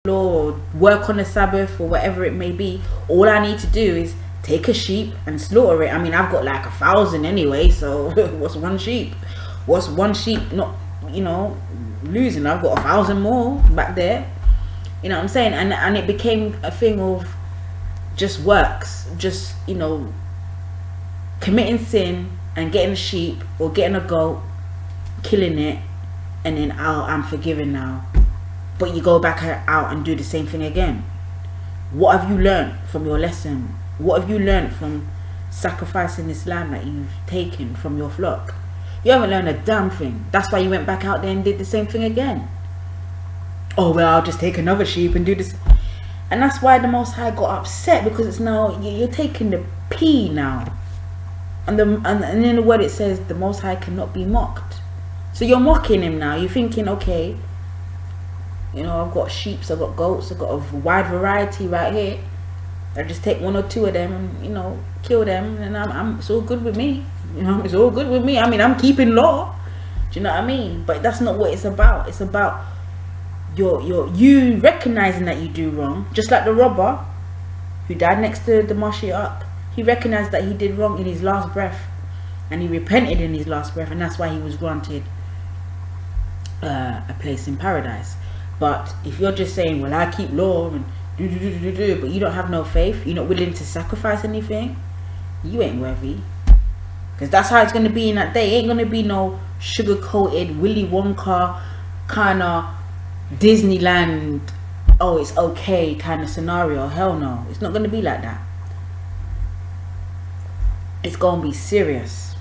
law or work on the Sabbath or whatever it may be. All I need to do is take a sheep and slaughter it. I mean, I've got like 1,000 anyway, so what's one sheep? What's one sheep not, losing? I've got 1,000 more back there. You know what I'm saying? And it became a thing of just works, just, committing sin and getting a sheep or getting a goat, killing it, and then I'm forgiven now. But you go back out and do the same thing again. What have you learned from your lesson? What have you learned from sacrificing this lamb that you've taken from your flock? You haven't learned a damn thing. That's why you went back out there and did the same thing again. Oh, well, I'll just take another sheep and do this. And that's why the Most High got upset, because it's now, you're taking the P now. And in the word it says, the Most High cannot be mocked. So you're mocking him now. You're thinking, okay, I've got sheep, I've got goats, I've got a wide variety right here. I just take one or two of them and, kill them, and it's all good with me. It's all good with me. I mean, I'm keeping law. Do you know what I mean? But that's not what it's about. It's about you recognizing that you do wrong. Just like the robber who died next to the Mashiach. He recognized that he did wrong in his last breath, and he repented in his last breath, and that's why he was granted a place in paradise. But if you're just saying, well, I keep law and but you don't have no faith, you're not willing to sacrifice anything, you ain't worthy. Because that's how it's going to be in that day. It ain't going to be no sugar-coated Willy Wonka kind of Disneyland, oh, it's okay kind of scenario. Hell no. It's not going to be like that. It's going to be serious.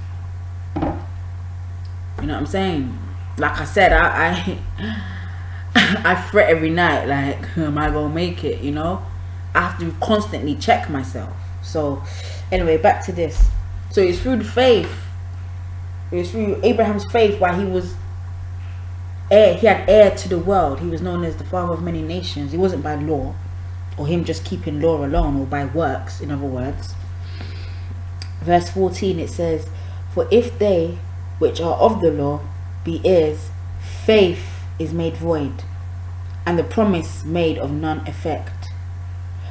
You know what I'm saying? Like I said, I fret every night, like, am I gonna make it? I have to constantly check myself. So anyway, back to this. So it's through the faith, it was through Abraham's faith why he was heir. He had heir to the world. He was known as the father of many nations. It wasn't by law, or him just keeping law alone, or by works, in other words. Verse 14, it says, for if they which are of the law be heirs, faith is made void, and the promise made of none effect.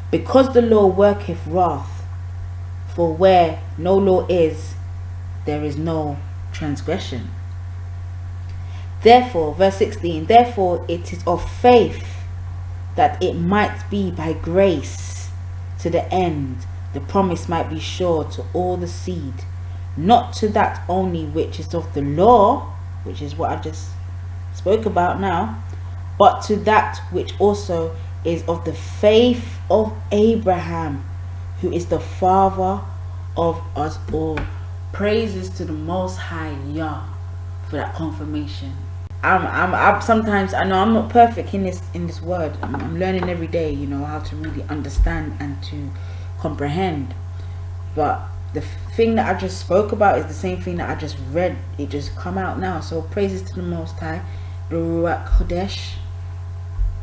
Because the law worketh wrath, for where no law is, there is no transgression. Therefore, verse 16, therefore it is of faith, that it might be by grace, to the end the promise might be sure to all the seed, not to that only which is of the law, which is what I just spoke about now, but to that which also is of the faith of Abraham, who is the father of us all. Praises to the Most High Yah for that confirmation. I'm sometimes, I know I'm not perfect in this word. I'm learning every day, how to really understand and to comprehend. But the thing that I just spoke about is the same thing that I just read. It just come out now. So praises to the Most High, the Ruach Kodesh,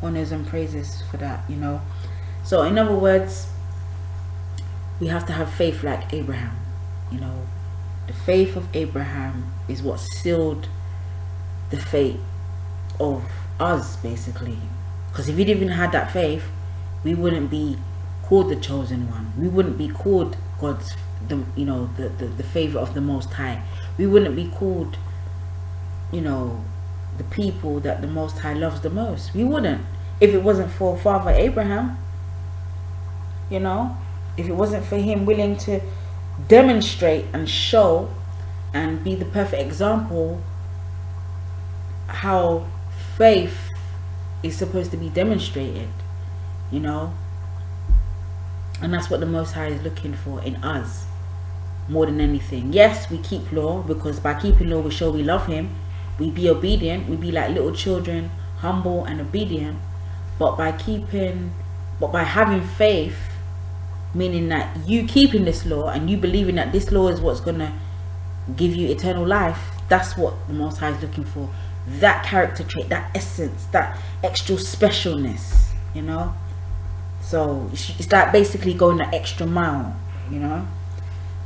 honors and praises for that. So in other words, we have to have faith like Abraham. The faith of Abraham is what sealed the fate of us, basically. Because if we didn't have that faith, we wouldn't be called the chosen one. We wouldn't be called God's, the favor of the Most High. We wouldn't be called, the people that the Most High loves the most. We wouldn't, if it wasn't for Father Abraham. If it wasn't for him willing to demonstrate and show and be the perfect example how faith is supposed to be demonstrated, and that's what the Most High is looking for in us more than anything. Yes, we keep law, because by keeping law we show we love him. We be obedient, we be like little children, humble and obedient. But by having faith, meaning that you keeping this law and you believing that this law is what's gonna give you eternal life, that's what the Most High is looking for. That character trait, that essence, that extra specialness, So it's like basically going the extra mile,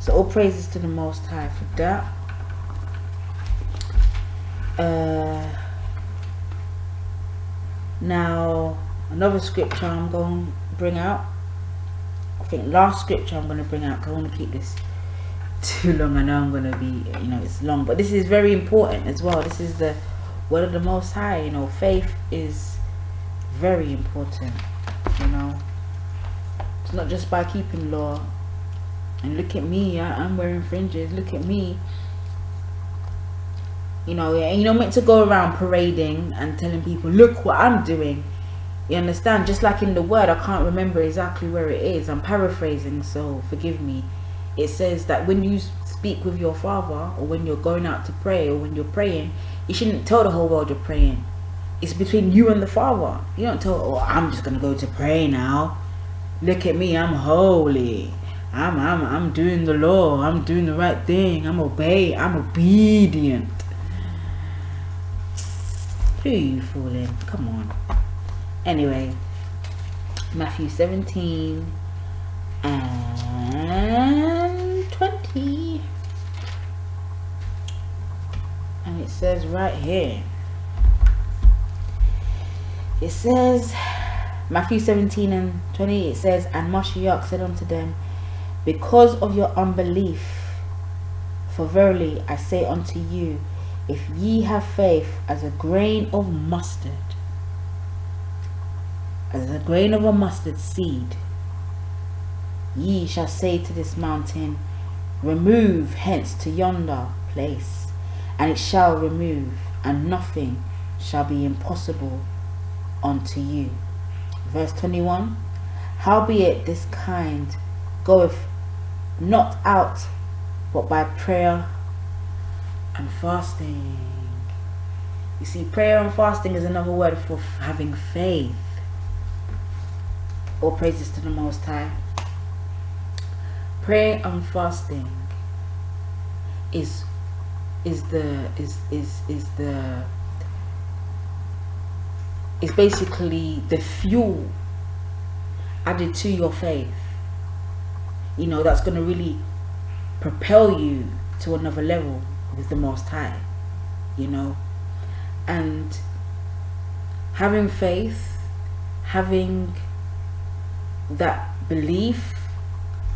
So all praises to the Most High for that. Now Another scripture I'm going to bring out. I think last scripture I'm going to bring out, because I want to keep this too long. I know I'm going to be, it's long, but this is very important as well. This is the word of the Most High. Faith is very important. It's not just by keeping law. And look at me, I'm wearing fringes. Look at me. You're not meant to go around parading and telling people, look what I'm doing. You understand? Just like in the word, I can't remember exactly where it is. I'm paraphrasing, so forgive me. It says that when you speak with your father, or when you're going out to pray, or when you're praying, you shouldn't tell the whole world you're praying. It's between you and the Father. You don't tell, oh, I'm just gonna go to pray now. Look at me, I'm holy. I'm doing the law. I'm doing the right thing. I'm obedient. Who are you fooling? Come on. Anyway, Matthew 17 and 20. And it says right here. It says, Matthew 17 and 20, it says, and Mashiach said unto them, because of your unbelief, for verily I say unto you, if ye have faith as a grain of mustard, as a grain of a mustard seed, ye shall say to this mountain, remove hence to yonder place, and it shall remove, and nothing shall be impossible unto you. Verse 21, howbeit this kind goeth not out but by prayer and fasting. You see, prayer and fasting is another word for having faith. All praises to the Most High. Prayer and fasting is basically the fuel added to your faith. That's going to really propel you to another level with the Most High. And having faith, having that belief,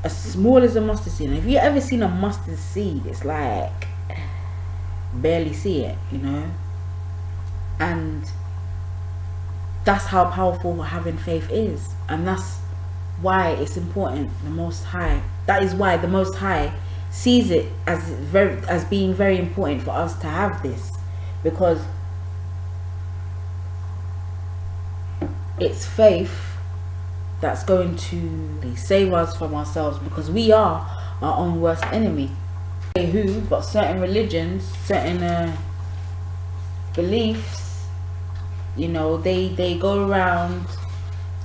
as small as a mustard seed. Have you ever seen a mustard seed? It's like barely see it, and that's how powerful having faith is. And that's why it's important. The Most High, that is why the Most High sees it as being very important for us to have this, because it's faith that's going to save us from ourselves, because we are our own worst enemy. But certain religions, certain beliefs, they go around,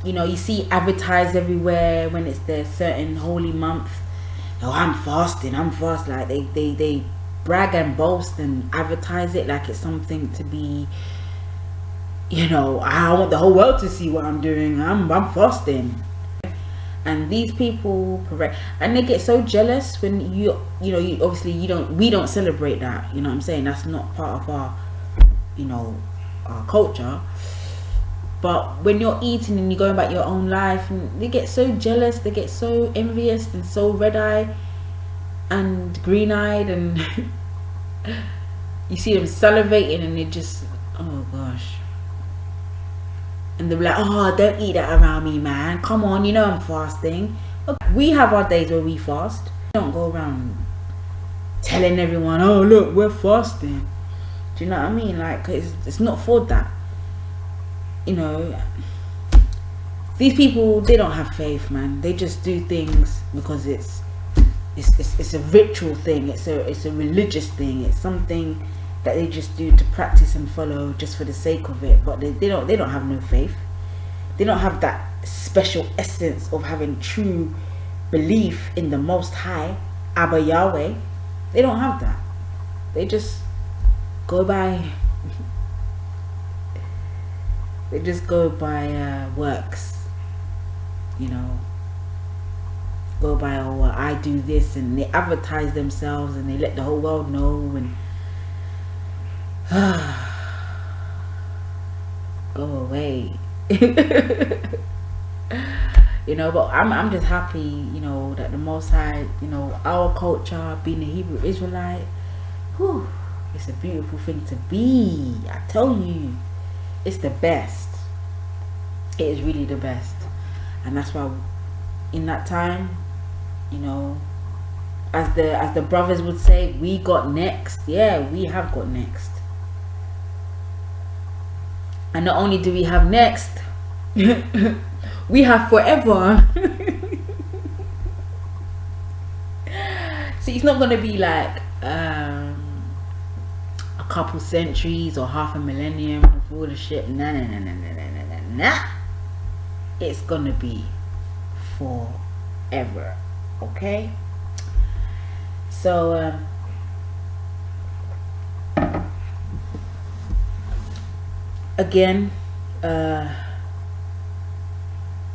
you see advertised everywhere when it's their certain holy month. Oh, I'm fasting, like they brag and boast and advertise it like it's something to be, I want the whole world to see what I'm doing. I'm fasting. And these people and they get so jealous when we don't celebrate that. You know what I'm saying? That's not part of our our culture. But when you're eating and you're going about your own life, and they get so jealous, they get so envious and so red-eyed and green-eyed, and you see them salivating, and they just, oh gosh. And they're like, oh, don't eat that around me, man. Come on, I'm fasting. Okay. We have our days where we fast. We don't go around telling everyone, oh, look, we're fasting. Do you know what I mean? Like, it's not for that. These people, they don't have faith, man. They just do things because it's a ritual thing. It's a religious thing. It's something that they just do to practice and follow just for the sake of it. But they don't have no faith. They don't have that special essence of having true belief in the Most High, Abba Yahweh. They don't have that. They just go by works, go by, oh, I do this, and they advertise themselves and they let the whole world know, and go away. You know, but I'm just happy, you know, that the Most High, you know, our culture, being a Hebrew Israelite, whew, it's a beautiful thing to be. I tell you, it's the best. It is really the best. And that's why in that time, you know, as the brothers would say, we got next. Yeah, we have got next. And not only do we have next, we have forever. See, it's not going to be like a couple centuries or half a millennium with all the shit. Nah. It's going to be forever. Okay? So, again,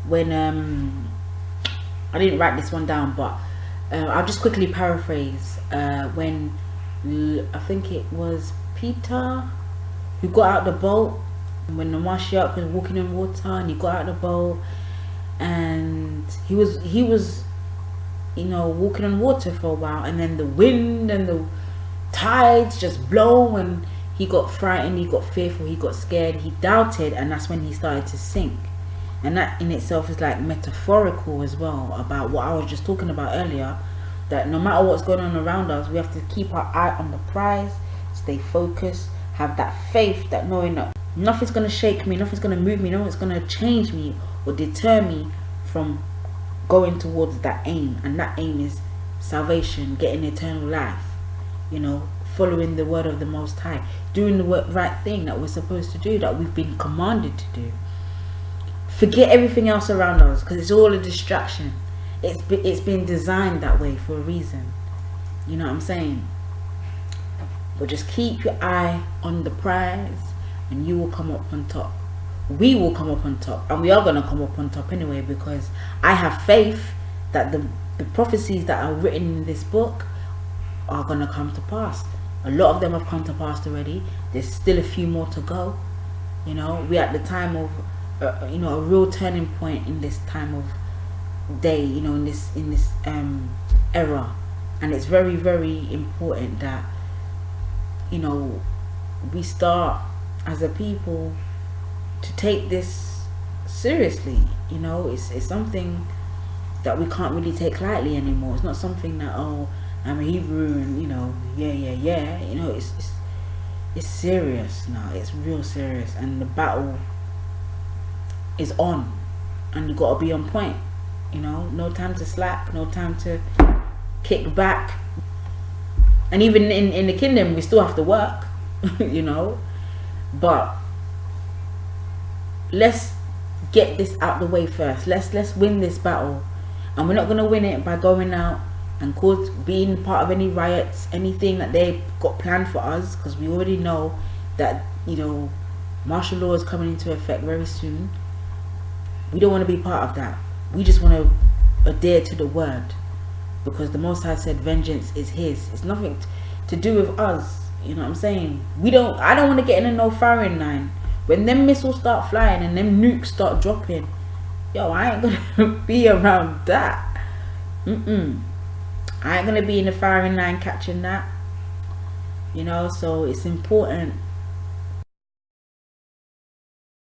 when I didn't write this one down, but I'll just quickly paraphrase. When I think it was Peter who got out the boat, when the Mashiach was walking in water, and he got out the boat, and he was you know, walking on water for a while, and then the wind and the tides just blow, and he got frightened, he got fearful, he got scared, he doubted, and that's when he started to sink. And that in itself is like metaphorical as well, about what I was just talking about earlier, that no matter what's going on around us, we have to keep our eye on the prize, stay focused, have that faith, that knowing that nothing's going to shake me, nothing's going to move me, nothing's going to change me or deter me from going towards that aim. And that aim is salvation, getting eternal life, you know, following the word of the Most High, doing the right thing that we're supposed to do, that we've been commanded to do. Forget everything else around us, because it's all a distraction. It's been designed that way for a reason. You know what I'm saying? But just keep your eye on the prize, and you will come up on top. We will come up on top, and we are going to come up on top anyway, because I have faith that the prophecies that are written in this book are going to come to pass. A lot of them have come to pass already. There's still a few more to go. You know, we're at the time of you know, a real turning point in this time of day, you know, in this era. And it's very, very important that, you know, we start as a people to take this seriously. You know, it's something that we can't really take lightly anymore. It's not something that, oh, I'm a Hebrew and, you know, yeah. You know, it's serious now. It's real serious, and the battle is on, and you got to be on point. You know, no time to slack, no time to kick back. And even in the kingdom, we still have to work. You know, but let's get this out the way first. Let's win this battle, and we're not gonna win it by going out and being part of any riots, anything that they've got planned for us, because we already know that, you know, martial law is coming into effect very soon. We don't want to be part of that. We just want to adhere to the word, because the Most High said vengeance is his. It's nothing to do with us. You know what I'm saying? I don't want to get in no firing line. When them missiles start flying and them nukes start dropping, yo, I ain't gonna be around that. I ain't gonna be in the firing line catching that. You know, so it's important